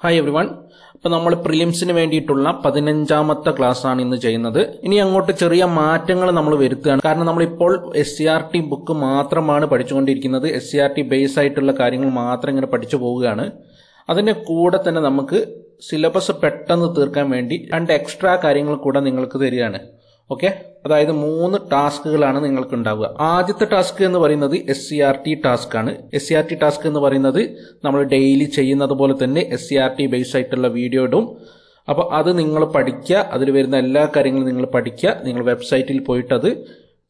Hi everyone. അപ്പോൾ നമ്മൾ പ്രിലിംസിന് വേണ്ടിയിട്ടുള്ള 15ാമത്തെ ക്ലാസ് ആണ് ഇന്ന് ചെയ്യുന്നത്. ഇനി അങ്ങോട്ട് ചെറിയ മാറ്റങ്ങൾ നമ്മൾ വരുത്തുകയാണ്. കാരണം നമ്മൾ ഇപ്പോൾ SCRT ബുക്ക് മാത്രമാണ് പഠിച്ചുകൊണ്ടിരിക്കുന്നത്. SCRT ബേസ് ആയിട്ടുള്ള കാര്യങ്ങൾ മാത്രം ഇങ്ങനെ പഠിച്ചു പോവുകയാണ്. അതിന്റെ കൂടെ തന്നെ നമുക്ക് സിലബസ് പെട്ടെന്ന് തീർക്കാൻ വേണ്ടി 2 എക്സ്ട്രാ കാര്യങ്ങൾ കൂടെ നിങ്ങൾക്ക് തരികയാണ്. ഓക്കെ, അതായത് 3 ടാസ്കുകളാണ് നിങ്ങൾക്ക് ഉണ്ടാവുക. ആദ്യത്തെ ടാസ്ക് എന്ന് പറയുന്നത് SCRT ടാസ്ക് ആണ്. SCRT ടാസ്ക് എന്ന് പറയുന്നത് നമ്മൾ ഡെയിലി ചെയ്യുന്നത് പോലെ തന്നെ SCRT ബേസ് ആയിട്ടുള്ള വീഡിയോ ഇടും. അപ്പോൾ അത് നിങ്ങൾ പഠിക്കുക, അതിൽ വരുന്ന എല്ലാ കാര്യങ്ങളും നിങ്ങൾ പഠിക്കുക. നിങ്ങൾ വെബ്സൈറ്റിൽ പോയിട്ട് അത്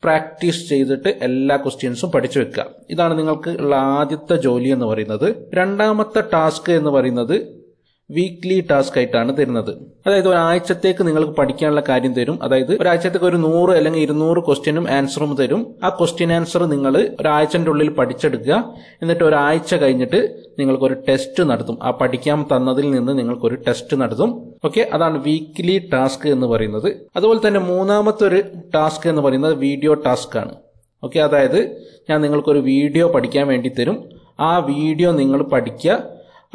പ്രാക്ടീസ് ചെയ്തിട്ട് എല്ലാ ക്വസ്റ്റ്യൻസും പഠിച്ചു വെക്കുക. ഇതാണ് നിങ്ങൾക്ക് ഉള്ള ആദ്യത്തെ ജോലി എന്ന് പറയുന്നത്. രണ്ടാമത്തെ ടാസ്ക് എന്ന് പറയുന്നത് വീക്ക്ലി ടാസ്ക് ആയിട്ടാണ് തരുന്നത്. അതായത് ഒരാഴ്ചത്തേക്ക് നിങ്ങൾക്ക് പഠിക്കാനുള്ള കാര്യം തരും. അതായത് ഒരാഴ്ചത്തേക്ക് ഒരു 100 അല്ലെങ്കിൽ 200 ക്വസ്റ്റ്യനും ആൻസറും തരും. ആ ക്വസ്റ്റ്യൻ ആൻസർ നിങ്ങൾ ഒരാഴ്ചന്റെ ഉള്ളിൽ പഠിച്ചെടുക്കുക. എന്നിട്ട് ഒരാഴ്ച കഴിഞ്ഞിട്ട് നിങ്ങൾക്കൊരു ടെസ്റ്റ് നടത്തും. ആ പഠിക്കാൻ തന്നതിൽ നിന്ന് നിങ്ങൾക്കൊരു ടെസ്റ്റ് നടത്തും. ഓക്കെ, അതാണ് വീക്ക്ലി ടാസ്ക് എന്ന് പറയുന്നത്. അതുപോലെ തന്നെ മൂന്നാമത്തെ ഒരു ടാസ്ക് എന്ന് പറയുന്നത് വീഡിയോ ടാസ്ക് ആണ്. ഓക്കെ, അതായത് ഞാൻ നിങ്ങൾക്കൊരു വീഡിയോ പഠിക്കാൻ വേണ്ടി തരും. ആ വീഡിയോ നിങ്ങൾ പഠിക്കുക.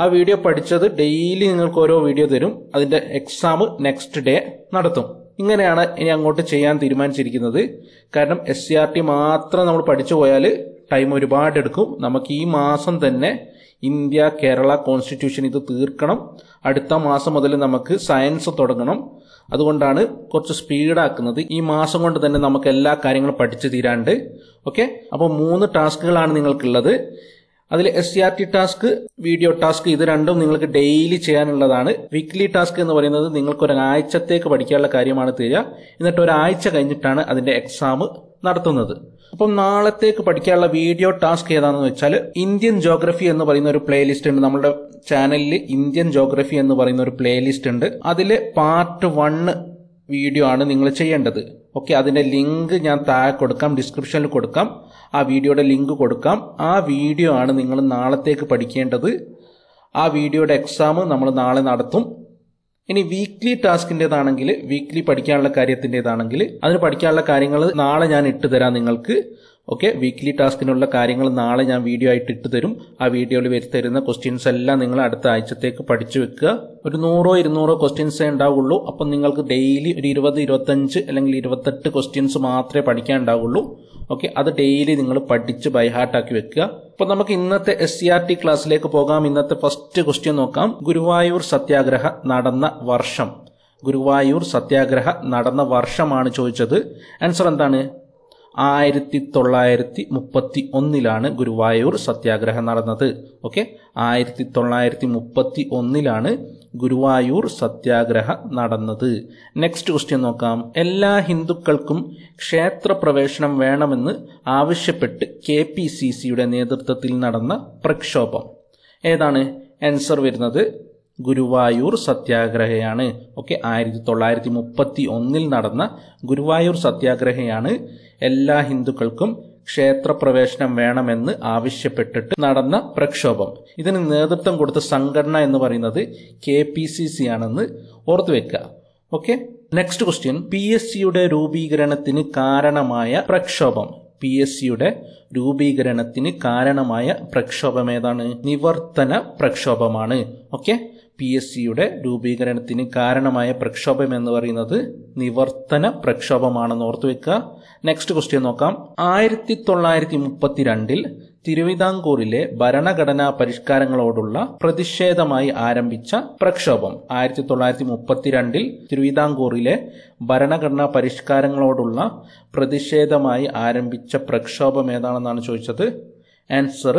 ആ വീഡിയോ പഠിച്ചത് ഡെയിലി നിങ്ങൾക്ക് ഓരോ വീഡിയോ തരും. അതിന്റെ എക്സാം നെക്സ്റ്റ് ഡേ നടത്തും. ഇങ്ങനെയാണ് ഇനി അങ്ങോട്ട് ചെയ്യാൻ തീരുമാനിച്ചിരിക്കുന്നത്. കാരണം SCRT മാത്രം നമ്മൾ പഠിച്ചു പോയാൽ ടൈം ഒരുപാട് എടുക്കും. നമുക്ക് ഈ മാസം തന്നെ ഇന്ത്യ കേരള കോൺസ്റ്റിറ്റ്യൂഷൻ ഇത് തീർക്കണം. അടുത്ത മാസം മുതൽ നമുക്ക് സയൻസ് തുടങ്ങണം. അതുകൊണ്ടാണ് കുറച്ച് സ്പീഡാക്കുന്നത്. ഈ മാസം കൊണ്ട് തന്നെ നമുക്ക് എല്ലാ കാര്യങ്ങളും പഠിച്ചു തീരാണ്ട്. ഓക്കെ, അപ്പോൾ 3 ടാസ്കുകളാണ് നിങ്ങൾക്കുള്ളത്. അതിൽ SCRT ടാസ്ക്, വീഡിയോ ടാസ്ക്, ഇത് രണ്ടും നിങ്ങൾക്ക് ഡെയിലി ചെയ്യാനുള്ളതാണ്. വീക്ക്ലി ടാസ്ക് എന്ന് പറയുന്നത് നിങ്ങൾക്ക് ഒരാഴ്ചത്തേക്ക് പഠിക്കാനുള്ള കാര്യമാണ് തരിക. എന്നിട്ട് ഒരാഴ്ച കഴിഞ്ഞിട്ടാണ് അതിന്റെ എക്സാം നടത്തുന്നത്. അപ്പം നാളത്തേക്ക് പഠിക്കാനുള്ള വീഡിയോ ടാസ്ക് ഏതാണെന്ന് വെച്ചാൽ ഇന്ത്യൻ ജോഗ്രഫി എന്ന് പറയുന്ന ഒരു പ്ലേലിസ്റ്റ് ഉണ്ട്. നമ്മുടെ ചാനലിൽ ഇന്ത്യൻ ജോഗ്രഫി എന്ന് പറയുന്ന ഒരു പ്ലേലിസ്റ്റ് ഉണ്ട്. അതിൽ പാർട്ട് 1 വീഡിയോ ആണ് നിങ്ങൾ ചെയ്യേണ്ടത്. ഓക്കെ, അതിന്റെ ലിങ്ക് ഞാൻ താഴെ കൊടുക്കാം, ഡിസ്ക്രിപ്ഷനിൽ കൊടുക്കാം. ആ വീഡിയോയുടെ ലിങ്ക് കൊടുക്കാം. ആ വീഡിയോ ആണ് നിങ്ങൾ നാളത്തേക്ക് പഠിക്കേണ്ടത്. ആ വീഡിയോയുടെ എക്സാം നമ്മൾ നാളെ നടത്തും. ഇനി വീക്ക്ലി ടാസ്കിൻ്റെതാണെങ്കിൽ, വീക്ക്ലി പഠിക്കാനുള്ള കാര്യത്തിൻ്റെതാണെങ്കിൽ അതിന് പഠിക്കാനുള്ള കാര്യങ്ങൾ നാളെ ഞാൻ ഇട്ടുതരാം നിങ്ങൾക്ക്. ഓക്കെ, വീക്ക്ലി ടാസ്കിനുള്ള കാര്യങ്ങൾ നാളെ ഞാൻ വീഡിയോ ആയിട്ട് ഇട്ട് തരും. ആ വീഡിയോയിൽ വരുത്തരുന്ന ക്വസ്റ്റ്യൻസ് എല്ലാം നിങ്ങൾ അടുത്ത ആഴ്ചത്തേക്ക് പഠിച്ചു വെക്കുക. ഒരു 100-200 ക്വസ്റ്റ്യൻസേ ഉണ്ടാവുള്ളൂ. അപ്പം നിങ്ങൾക്ക് ഡെയിലി ഒരു 20-25 അല്ലെങ്കിൽ 28 ക്വസ്റ്റ്യൻസ് മാത്രമേ പഠിക്കാൻ ഉണ്ടാവുള്ളൂ. ഓക്കെ, അത് ഡെയിലി നിങ്ങൾ പഠിച്ച് ബൈഹാർട്ടാക്കി വെക്കുക. അപ്പൊ നമുക്ക് ഇന്നത്തെ SCRT ക്ലാസ്സിലേക്ക് പോകാം. ഇന്നത്തെ ഫസ്റ്റ് ക്വസ്റ്റ്യൻ നോക്കാം. ഗുരുവായൂർ സത്യാഗ്രഹ നടന്ന വർഷം. ഗുരുവായൂർ സത്യാഗ്രഹ നടന്ന വർഷമാണ് ചോദിച്ചത്. ആൻസർ എന്താണ്? 1931 ഗുരുവായൂർ സത്യാഗ്രഹം നടന്നത്. ഓക്കെ, 1931 ഗുരുവായൂർ സത്യാഗ്രഹ നടന്നത്. നെക്സ്റ്റ് ക്വസ്റ്റ്യൻ നോക്കാം. എല്ലാ ഹിന്ദുക്കൾക്കും ക്ഷേത്രപ്രവേശനം വേണമെന്ന് ആവശ്യപ്പെട്ട് KPCCയുടെ നേതൃത്വത്തിൽ നടന്ന പ്രക്ഷോഭം ഏതാണ്? ആൻസർ വരുന്നത് ഗുരുവായൂർ സത്യാഗ്രഹയാണ്. ഓക്കെ, 1931 നടന്ന ഗുരുവായൂർ സത്യാഗ്രഹയാണ് എല്ലാ ഹിന്ദുക്കൾക്കും ക്ഷേത്രപ്രവേശനം വേണമെന്ന് ആവശ്യപ്പെട്ടിട്ട് നടന്ന പ്രക്ഷോഭം. ഇതിന് നേതൃത്വം കൊടുത്ത സംഘടന എന്ന് പറയുന്നത് KPCC ആണെന്ന് ഓർത്തു വെക്കുക. Okay, next question. PSCയുടെ രൂപീകരണത്തിന് കാരണമായ പ്രക്ഷോഭം. PSCയുടെ രൂപീകരണത്തിന് കാരണമായ പ്രക്ഷോഭം ഏതാണ്? നിവർത്തന പ്രക്ഷോഭമാണ്. ഓക്കെ, PSCയുടെ രൂപീകരണത്തിന് കാരണമായ പ്രക്ഷോഭം എന്ന് പറയുന്നത് നിവർത്തന പ്രക്ഷോഭമാണെന്ന് ഓർത്തു വെക്കുക. നെക്സ്റ്റ് ക്വസ്റ്റ്യൻ നോക്കാം. 1932 തിരുവിതാംകൂറിലെ ഭരണഘടനാ പരിഷ്കാരങ്ങളോടുള്ള പ്രതിഷേധമായി ആരംഭിച്ച പ്രക്ഷോഭം. 1932 തിരുവിതാംകൂറിലെ ഭരണഘടനാ പരിഷ്കാരങ്ങളോടുള്ള പ്രതിഷേധമായി ആരംഭിച്ച പ്രക്ഷോഭം ഏതാണെന്നാണ് ചോദിച്ചത്. ആൻസർ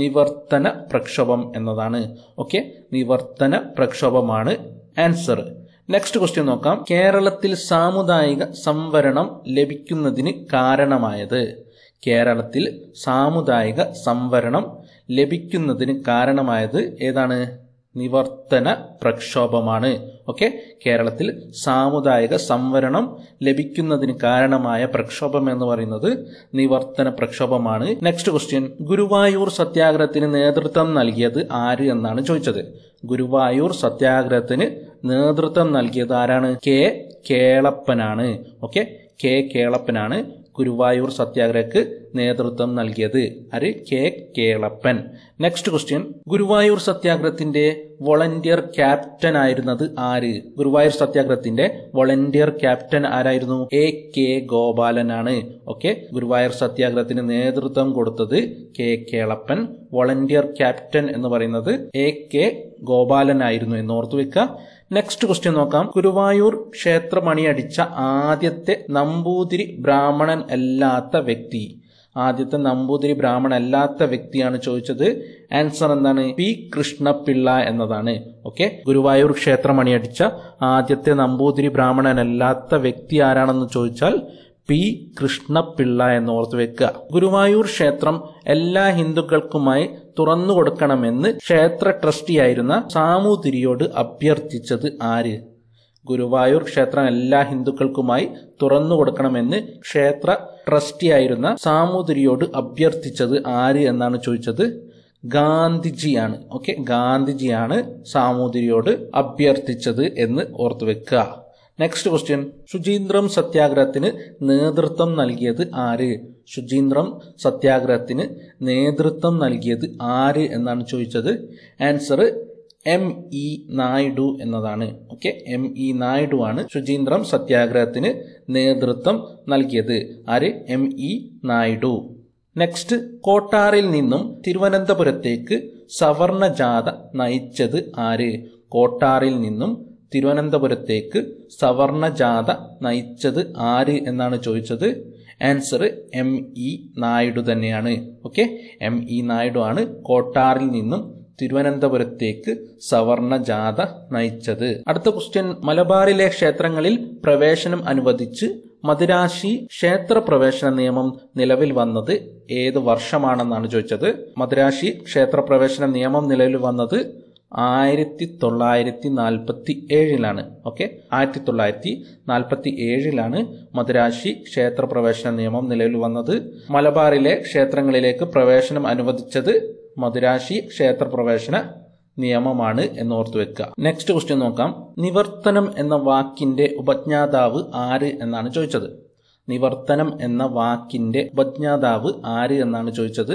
നിവർത്തന പ്രക്ഷോഭം എന്നതാണ്. ഓക്കെ, നിവർത്തന പ്രക്ഷോഭമാണ് ആൻസർ. നെക്സ്റ്റ് ക്വസ്റ്റ്യൻ നോക്കാം. കേരളത്തിൽ സാമുദായിക സംവരണം ലഭിക്കുന്നതിന് കാരണമായത്. കേരളത്തിൽ സാമുദായിക സംവരണം ലഭിക്കുന്നതിന് കാരണമായത് ഏതാണ്? നിവർത്തന പ്രക്ഷോഭമാണ്. ഓക്കെ, കേരളത്തിൽ സാമുദായിക സംവരണം ലഭിക്കുന്നതിന് കാരണമായ പ്രക്ഷോഭം എന്ന് പറയുന്നത് നിവർത്തന പ്രക്ഷോഭമാണ്. Next question. ഗുരുവായൂർ സത്യാഗ്രഹത്തിന് നേതൃത്വം നൽകിയത് ആര് എന്നാണ് ചോദിച്ചത്. ഗുരുവായൂർ സത്യാഗ്രഹത്തിന് നേതൃത്വം നൽകിയത് ആരാണ്? K. കേളപ്പനാണ്. Okay, K. കേളപ്പനാണ് ഗുരുവായൂർ സത്യാഗ്രഹക്ക് നേതൃത്വം നൽകിയത്? ആര്? K Kelappan. Next question, Guruvayur സത്യാഗ്രഹത്തിന്റെ വോളണ്ടിയർ ക്യാപ്റ്റൻ ആയിരുന്നത് ആര്? ഗുരുവായൂർ സത്യാഗ്രഹത്തിന്റെ വോളണ്ടിയർ ക്യാപ്റ്റൻ ആരായിരുന്നു? എ കെ ഗോപാലനാണ്. ഓക്കെ, ഗുരുവായൂർ സത്യാഗ്രഹത്തിന് നേതൃത്വം കൊടുത്തത് കെ കേളപ്പൻ. വോളണ്ടിയർ ക്യാപ്റ്റൻ എന്ന് പറയുന്നത് എ കെ ഗോപാലനായിരുന്നു എന്ന് ഓർത്തു വെക്കുക. നെക്സ്റ്റ് ക്വസ്റ്റ്യൻ നോക്കാം. ഗുരുവായൂർ ക്ഷേത്രമണിയടിച്ച ആദ്യത്തെ നമ്പൂതിരി ബ്രാഹ്മണൻ അല്ലാത്ത വ്യക്തി. ആദ്യത്തെ നമ്പൂതിരി ബ്രാഹ്മണൻ അല്ലാത്ത വ്യക്തിയാണ് ചോദിച്ചത്. ആൻസർ എന്താണ്? പി കൃഷ്ണപിള്ള എന്നതാണ്. ഓക്കെ, ഗുരുവായൂർ ക്ഷേത്രമണിയടിച്ച ആദ്യത്തെ നമ്പൂതിരി ബ്രാഹ്മണൻ അല്ലാത്ത വ്യക്തി ആരാണെന്ന് ചോദിച്ചാൽ പി കൃഷ്ണപിള്ള എന്ന് ഓർത്തു വെക്കുക. ഗുരുവായൂർ ക്ഷേത്രം എല്ലാ ഹിന്ദുക്കൾക്കുമായി തുറന്നു കൊടുക്കണമെന്ന് ക്ഷേത്ര ട്രസ്റ്റിയായിരുന്ന സാമൂതിരിയോട് അഭ്യർത്ഥിച്ചത് ആര്? ഗുരുവായൂർ ക്ഷേത്രം എല്ലാ ഹിന്ദുക്കൾക്കുമായി തുറന്നു കൊടുക്കണമെന്ന് ക്ഷേത്ര ട്രസ്റ്റിയായിരുന്ന സാമൂതിരിയോട് അഭ്യർത്ഥിച്ചത് ആര് എന്നാണ് ചോദിച്ചത്? ഗാന്ധിജിയാണ്. ഓക്കെ, ഗാന്ധിജിയാണ് സാമൂതിരിയോട് അഭ്യർത്ഥിച്ചത് എന്ന് ഓർത്തു വെക്കുക. നെക്സ്റ്റ് ക്വസ്റ്റ്യൻ, ശുചീന്ദ്രം സത്യാഗ്രഹത്തിന് നേതൃത്വം നൽകിയത് ആര്? ശുചീന്ദ്രം സത്യാഗ്രഹത്തിന് നേതൃത്വം നൽകിയത് ആര് എന്നാണ് ചോദിച്ചത്. ആൻസർ എം ഇ നായിഡു എന്നതാണ്. ഓക്കെ, എം ഇ നായിഡു ആണ് ശുചീന്ദ്രം സത്യാഗ്രഹത്തിന് നേതൃത്വം നൽകിയത്. ആര്? M E Naidu. നെക്സ്റ്റ്, കോട്ടാറിൽ നിന്നും തിരുവനന്തപുരത്തേക്ക് സവർണ ജാഥ നയിച്ചത് ആര്? കോട്ടാറിൽ നിന്നും തിരുവനന്തപുരത്തേക്ക് സവർണ ജാഥ നയിച്ചത് ആര് എന്നാണ് ചോദിച്ചത്. ആൻസർ എം ഇ നായിഡു തന്നെയാണ്. ഓക്കെ, എം ഇ നായിഡു ആണ് കോട്ടാറിൽ നിന്നും തിരുവനന്തപുരത്തേക്ക് സവർണ ജാഥ നയിച്ചത്. അടുത്ത ക്വസ്റ്റ്യൻ, മലബാറിലെ ക്ഷേത്രങ്ങളിൽ പ്രവേശനം അനുവദിച്ച് മദിരാശി ക്ഷേത്ര പ്രവേശന നിയമം നിലവിൽ വന്നത് ഏത് വർഷമാണെന്നാണ് ചോദിച്ചത്. മദിരാശി ക്ഷേത്ര പ്രവേശന നിയമം നിലവിൽ വന്നത് 1947. ഓക്കെ, 1947 മദിരാശി ക്ഷേത്ര പ്രവേശന നിയമം നിലവിൽ വന്നത്. മലബാറിലെ ക്ഷേത്രങ്ങളിലേക്ക് പ്രവേശനം അനുവദിച്ചത് മദിരാശി ക്ഷേത്ര പ്രവേശന നിയമമാണ് എന്ന് ഓർത്തു വെക്കുക. നെക്സ്റ്റ് ക്വസ്റ്റ്യൻ നോക്കാം. നിവർത്തനം എന്ന വാക്കിന്റെ ഉപജ്ഞാതാവ് ആര് എന്നാണ് ചോദിച്ചത്. നിവർത്തനം എന്ന വാക്കിന്റെ ഉപജ്ഞാതാവ് ആര് എന്നാണ് ചോദിച്ചത്.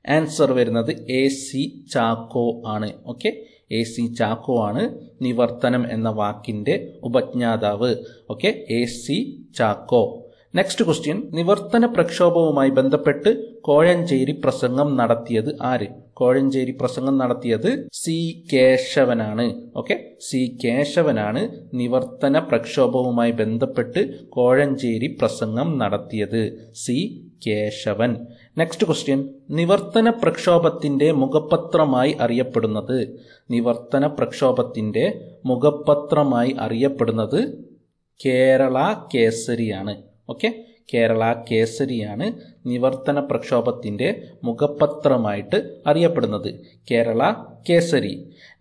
ആൻസർ വരുന്നത് എ സി ചാക്കോ ആണ്. ഓക്കെ, എ സി ചാക്കോ ആണ് നിവർത്തനം എന്ന വാക്കിന്റെ ഉപജ്ഞാതാവ്. Okay, A C Chacko. Next question, നിവർത്തന പ്രക്ഷോഭവുമായി ബന്ധപ്പെട്ട് കോഴഞ്ചേരി പ്രസംഗം നടത്തിയത് ആര്? കോഴഞ്ചേരി പ്രസംഗം നടത്തിയത് സി കേശവനാണ്. ഓക്കെ, സി കേശവനാണ് നിവർത്തന പ്രക്ഷോഭവുമായി ബന്ധപ്പെട്ട് കോഴഞ്ചേരി പ്രസംഗം നടത്തിയത്. സി കേശവൻ. നെക്സ്റ്റ് ക്വസ്റ്റ്യൻ, നിവർത്തന പ്രക്ഷോഭത്തിന്റെ മുഖപത്രമായി അറിയപ്പെടുന്നത്. നിവർത്തന പ്രക്ഷോഭത്തിന്റെ മുഖപത്രമായി അറിയപ്പെടുന്നത് കേരള കേസരിയാണ്. ഓക്കെ, കേരള കേസരിയാണ് നിവർത്തന പ്രക്ഷോഭത്തിന്റെ മുഖപത്രമായിട്ട് അറിയപ്പെടുന്നത്. കേരള കേസരി.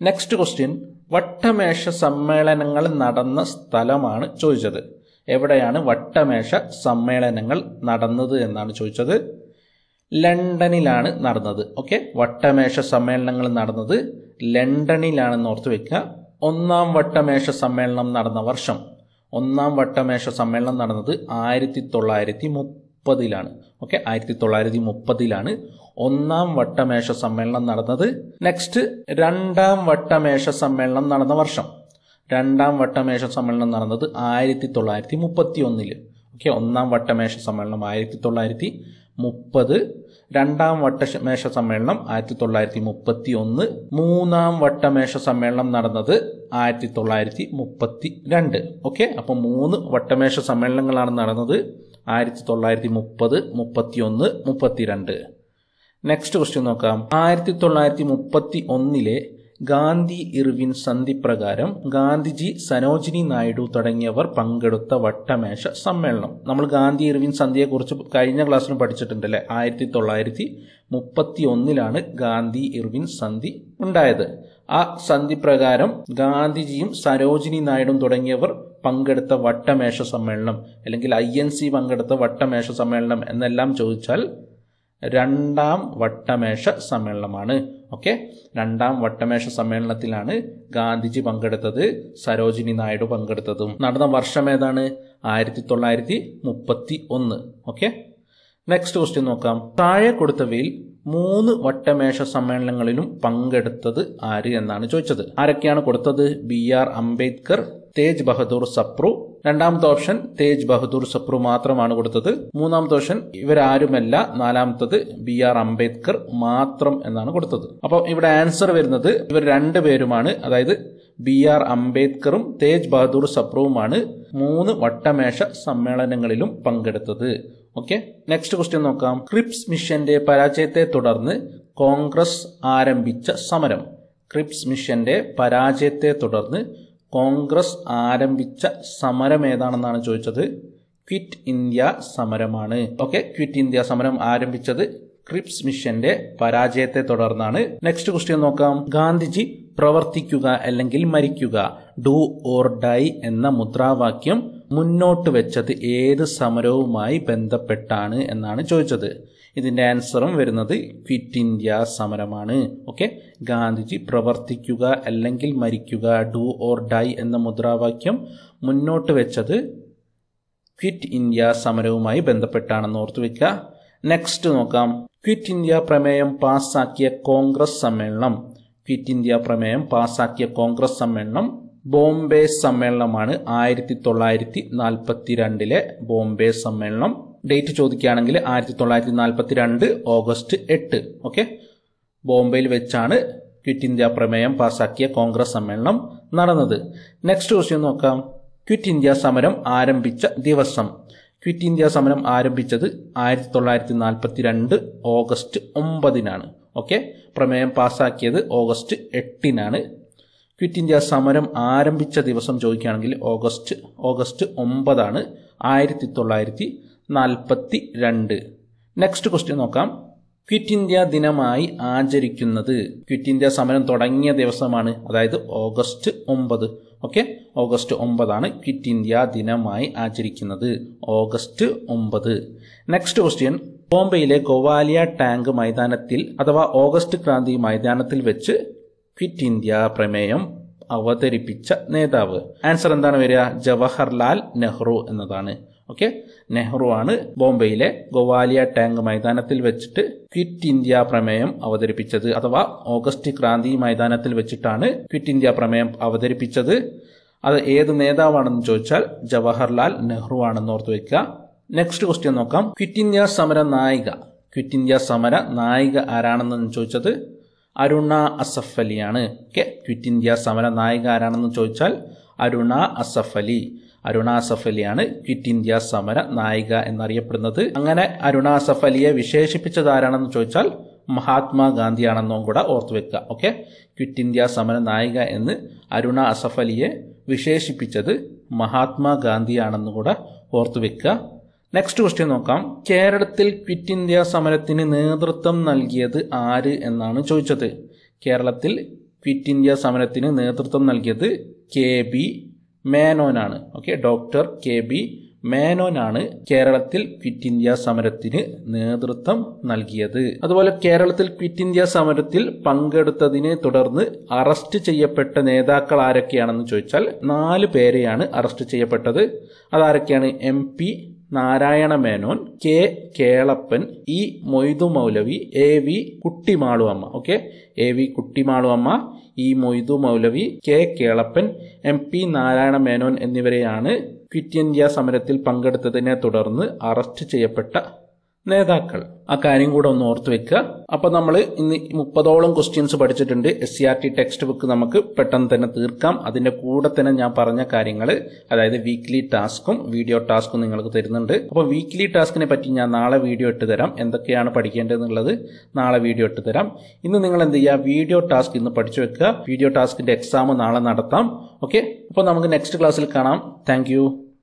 നെക്സ്റ്റ് ക്വസ്റ്റ്യൻ, വട്ടമേശ സമ്മേളനങ്ങൾ നടന്ന സ്ഥലമാണ് ചോദിച്ചത്. എവിടെയാണ് വട്ടമേശ സമ്മേളനങ്ങൾ നടന്നത് എന്നാണ് ചോദിച്ചത്. ലണ്ടനിലാണ് നടന്നത്. ഓക്കെ, വട്ടമേശ സമ്മേളനങ്ങൾ നടന്നത് ലണ്ടനിലാണെന്ന് ഓർത്ത് വെക്കുക. ഒന്നാം വട്ടമേശ സമ്മേളനം നടന്ന വർഷം, ഒന്നാം വട്ടമേശ സമ്മേളനം നടന്നത് 1930. ഓക്കെ, 1930 ഒന്നാം വട്ടമേശ സമ്മേളനം നടന്നത്. നെക്സ്റ്റ്, രണ്ടാം വട്ടമേശ സമ്മേളനം നടന്ന വർഷം, രണ്ടാം വട്ടമേശ സമ്മേളനം നടന്നത് 1931. ഓക്കെ, ഒന്നാം വട്ടമേശ സമ്മേളനം 1930, രണ്ടാം വട്ടമേശ സമ്മേളനം 1931, മൂന്നാം വട്ടമേശ സമ്മേളനം നടന്നത് 1932. ഓക്കെ, അപ്പോൾ 3 വട്ടമേശ സമ്മേളനങ്ങളാണ് നടന്നത് 1930, 31, 32. നെക്സ്റ്റ് ക്വസ്റ്റ്യൻ നോക്കാം. 1931 ഗാന്ധി ഇർവിൻ സന്ധി പ്രകാരം ഗാന്ധിജി, സരോജിനി നായിഡു തുടങ്ങിയവർ പങ്കെടുത്ത വട്ടമേശ സമ്മേളനം. നമ്മൾ ഗാന്ധി ഇർവിൻ സന്ധിയെ കുറിച്ച് കഴിഞ്ഞ ക്ലാസ്സിലും പഠിച്ചിട്ടുണ്ടല്ലേ. 1931 ഗാന്ധി ഇർവിൻ സന്ധി ഉണ്ടായത്. ആ സന്ധി പ്രകാരം ഗാന്ധിജിയും സരോജിനി നായിഡും തുടങ്ങിയവർ പങ്കെടുത്ത വട്ടമേശ സമ്മേളനം അല്ലെങ്കിൽ INC പങ്കെടുത്ത വട്ടമേശ സമ്മേളനം എന്നെല്ലാം ചോദിച്ചാൽ രണ്ടാം വട്ടമേശ സമ്മേളനമാണ്. ഓക്കെ, രണ്ടാം വട്ടമേശ സമ്മേളനത്തിലാണ് ഗാന്ധിജി പങ്കെടുത്തത്, സരോജിനി നായിഡു പങ്കെടുത്തതും. നടന്ന വർഷം ഏതാണ്? 1931. ഓക്കെ, നെക്സ്റ്റ് ക്വസ്റ്റ്യൻ നോക്കാം. താഴെ കൊടുത്തവയിൽ 3 വട്ടമേശ സമ്മേളനങ്ങളിലും പങ്കെടുത്തത് ആര് എന്നാണ് ചോദിച്ചത്. ആരൊക്കെയാണ് കൊടുത്തത്? BR അംബേദ്കർ, തേജ് ബഹദൂർ സപ്രു. രണ്ടാമത്തെ ഓപ്ഷൻ തേജ് ബഹദൂർ സപ്രു മാത്രമാണ് കൊടുത്തത്. മൂന്നാമത്തെ ഓപ്ഷൻ ഇവരാരുമല്ല, നാലാമത്തത് BR അംബേദ്കർ മാത്രം എന്നാണ് കൊടുത്തത്. അപ്പോൾ ഇവിടെ ആൻസർ വരുന്നത് ഇവർ രണ്ടുപേരുമാണ്. അതായത് BR അംബേദ്കറും തേജ് ബഹദൂർ സപ്രുവുമാണ് 3 വട്ടമേശ സമ്മേളനങ്ങളിലും പങ്കെടുത്തത്. ഓക്കെ, നെക്സ്റ്റ് ക്വസ്റ്റ്യൻ നോക്കാം. ക്രിപ്സ് മിഷന്റെ പരാജയത്തെ തുടർന്ന് കോൺഗ്രസ് ആരംഭിച്ച സമരം. ക്രിപ്സ് മിഷന്റെ പരാജയത്തെ തുടർന്ന് കോൺഗ്രസ് ആരംഭിച്ച സമരം ഏതാണെന്നാണ് ചോദിച്ചത്. ക്വിറ്റ് ഇന്ത്യ സമരമാണ്. ഓക്കെ, ക്വിറ്റ് ഇന്ത്യ സമരം ആരംഭിച്ചത് ക്രിപ്സ് മിഷന്റെ പരാജയത്തെ തുടർന്നാണ്. നെക്സ്റ്റ് ക്വസ്റ്റ്യൻ നോക്കാം. ഗാന്ധിജി പ്രവർത്തിക്കുക അല്ലെങ്കിൽ മരിക്കുക, ഡു ഓർ ഡൈ എന്ന മുദ്രാവാക്യം മുന്നോട്ട് വെച്ചത് ഏത് സമരവുമായി ബന്ധപ്പെട്ടാണ് എന്നാണ് ചോദിച്ചത്. ഇതിന്റെ ആൻസറും വരുന്നത് ക്വിറ്റ് ഇന്ത്യ സമരമാണ്. ഓക്കെ, ഗാന്ധിജി പ്രവർത്തിക്കുക അല്ലെങ്കിൽ മരിക്കുക, ഡു ഓർ ഡൈ എന്ന മുദ്രാവാക്യം മുന്നോട്ട് വെച്ചത് ക്വിറ്റ് ഇന്ത്യ സമരവുമായി ബന്ധപ്പെട്ടാണെന്ന് ഓർത്തു വെക്കുക. നെക്സ്റ്റ് നോക്കാം. ക്വിറ്റ് ഇന്ത്യ പ്രമേയം പാസാക്കിയ കോൺഗ്രസ് സമ്മേളനം. ക്വിറ്റ് ഇന്ത്യ പ്രമേയം പാസാക്കിയ കോൺഗ്രസ് സമ്മേളനം ബോംബെ സമ്മേളനമാണ്. 1942 ബോംബെ സമ്മേളനം. ഡേറ്റ് ചോദിക്കുകയാണെങ്കിൽ 1942 ഓഗസ്റ്റ് 8. ഓക്കെ, ബോംബെയിൽ വെച്ചാണ് ക്വിറ്റ് ഇന്ത്യ പ്രമേയം പാസാക്കിയ കോൺഗ്രസ് സമ്മേളനം നടന്നത്. നെക്സ്റ്റ് ക്വസ്റ്റ്യൻ നോക്കാം. ക്വിറ്റ് ഇന്ത്യ സമരം ആരംഭിച്ച ദിവസം. ക്വിറ്റ് ഇന്ത്യ സമരം ആരംഭിച്ചത് 1942 ഓഗസ്റ്റ് 9. ഓക്കെ, പ്രമേയം പാസാക്കിയത് ഓഗസ്റ്റ് 8. ക്വിറ്റ് ഇന്ത്യ സമരം ആരംഭിച്ച ദിവസം ചോദിക്കുകയാണെങ്കിൽ ഓഗസ്റ്റ് 9 1942. നെക്സ്റ്റ് ക്വസ്റ്റ്യൻ നോക്കാം. ക്വിറ്റ് ഇന്ത്യ ദിനമായി ആചരിക്കുന്നത്. ക്വിറ്റ് ഇന്ത്യ സമരം തുടങ്ങിയ ദിവസമാണ്, അതായത് August 9. Okay, August 9 quit India ദിനമായി ആചരിക്കുന്നത്, ഓഗസ്റ്റ് 9. Next question. ബോംബെയിലെ ഗോവാലിയ ടാങ്ക് മൈതാനത്തിൽ അഥവാ ഓഗസ്റ്റ് ക്രാന്തി മൈതാനത്തിൽ വെച്ച് ക്വിറ്റ് ഇന്ത്യ പ്രമേയം അവതരിപ്പിച്ച നേതാവ്. ആൻസർ എന്താണ് വരിക? ജവഹർലാൽ നെഹ്റു എന്നതാണ്. ഓക്കെ, നെഹ്റു ആണ് ബോംബെയിലെ ഗോവാലിയ ടാങ്ക് മൈതാനത്തിൽ വെച്ചിട്ട് ക്വിറ്റ് ഇന്ത്യ പ്രമേയം അവതരിപ്പിച്ചത്, അഥവാ ഓഗസ്റ്റ് ക്രാന്തി മൈതാനത്തിൽ വെച്ചിട്ടാണ് ക്വിറ്റ് ഇന്ത്യ പ്രമേയം അവതരിപ്പിച്ചത്. അത് ഏത് നേതാവാണെന്ന് ചോദിച്ചാൽ ജവഹർലാൽ നെഹ്റു ആണെന്ന് ഓർത്തു വെക്കുക. നെക്സ്റ്റ് ക്വസ്റ്റ്യൻ നോക്കാം. ക്വിറ്റ് ഇന്ത്യ സമര നായിക. ക്വിറ്റ് ഇന്ത്യ സമര നായിക ആരാണെന്ന് ചോദിച്ചത് അരുണ അസഫ് അലിയാണ്. ഓക്കെ, ക്വിറ്റ് ഇന്ത്യ സമര നായിക ആരാണെന്ന് ചോദിച്ചാൽ അരുണ അസഫ് അലി. അരുണ അസഫ് അലിയാണ് ക്വിറ്റ് ഇന്ത്യ സമര നായിക എന്നറിയപ്പെടുന്നത്. അങ്ങനെ അരുണ അസഫ് അലിയെ വിശേഷിപ്പിച്ചത് ആരാണെന്ന് ചോദിച്ചാൽ മഹാത്മാഗാന്ധിയാണെന്നും കൂടെ ഓർത്തു വെക്കുക. ഓക്കെ, ക്വിറ്റ് ഇന്ത്യ സമര നായിക എന്ന് അരുണ അസഫ് അലിയെ വിശേഷിപ്പിച്ചത് മഹാത്മാഗാന്ധിയാണെന്ന് കൂടെ ഓർത്തു വെക്കുക. നെക്സ്റ്റ് ക്വസ്റ്റ്യൻ നോക്കാം. കേരളത്തിൽ ക്വിറ്റ് ഇന്ത്യ സമരത്തിന് നേതൃത്വം നൽകിയത് ആര് എന്നാണ് ചോദിച്ചത്. കേരളത്തിൽ ക്വിറ്റ് ഇന്ത്യ സമരത്തിന് നേതൃത്വം നൽകിയത് KB മേനോനാണ്. ഓക്കെ, ഡോക്ടർ KB മേനോനാണ് കേരളത്തിൽ ക്വിറ്റ് ഇന്ത്യ സമരത്തിന് നേതൃത്വം നൽകിയത്. അതുപോലെ കേരളത്തിൽ ക്വിറ്റ് ഇന്ത്യ സമരത്തിൽ പങ്കെടുത്തതിനെ തുടർന്ന് അറസ്റ്റ് ചെയ്യപ്പെട്ട നേതാക്കൾ ആരൊക്കെയാണെന്ന് ചോദിച്ചാൽ 4 പേരെയാണ് അറസ്റ്റ് ചെയ്യപ്പെട്ടത്. അതാരൊക്കെയാണ്? MP Narayana Menon, K Kelappan, E Moidu Moulavi, AV Kuttimalu Amma. Okay, AV Kuttimalu Amma, E Moidu Moulavi, K Kelappan, MP Narayana Menon എന്നിവരെയാണ് ക്വിറ്റ് ഇന്ത്യ സമരത്തിൽ പങ്കെടുത്തതിനെ തുടർന്ന് അറസ്റ്റ് ചെയ്യപ്പെട്ട നേതാക്കൾ. ആ കാര്യം കൂടെ ഒന്ന് ഓർത്തു വെക്കുക. അപ്പൊ നമ്മൾ ഇന്ന് 30ഓളം ക്വസ്റ്റ്യൻസ് പഠിച്ചിട്ടുണ്ട്. SCRT ടെക്സ്റ്റ് ബുക്ക് നമുക്ക് പെട്ടെന്ന് തന്നെ തീർക്കാം. അതിന്റെ കൂടെ തന്നെ ഞാൻ പറഞ്ഞ കാര്യങ്ങൾ, അതായത് വീക്ക്ലി ടാസ്കും വീഡിയോ ടാസ്കും നിങ്ങൾക്ക് തരുന്നുണ്ട്. അപ്പോൾ വീക്ക്ലി ടാസ്കിനെ പറ്റി ഞാൻ നാളെ വീഡിയോ ഇട്ട് തരാം. എന്തൊക്കെയാണ് പഠിക്കേണ്ടതെന്നുള്ളത് നാളെ വീഡിയോ ഇട്ട് തരാം. ഇന്ന് നിങ്ങൾ എന്ത് ചെയ്യുക? വീഡിയോ ടാസ്ക് ഇന്ന് പഠിച്ചു വെക്കുക. വീഡിയോ ടാസ്കിന്റെ എക്സാം നാളെ നടത്താം. ഓക്കെ, അപ്പോൾ നമുക്ക് നെക്സ്റ്റ് ക്ലാസ്സിൽ കാണാം. താങ്ക്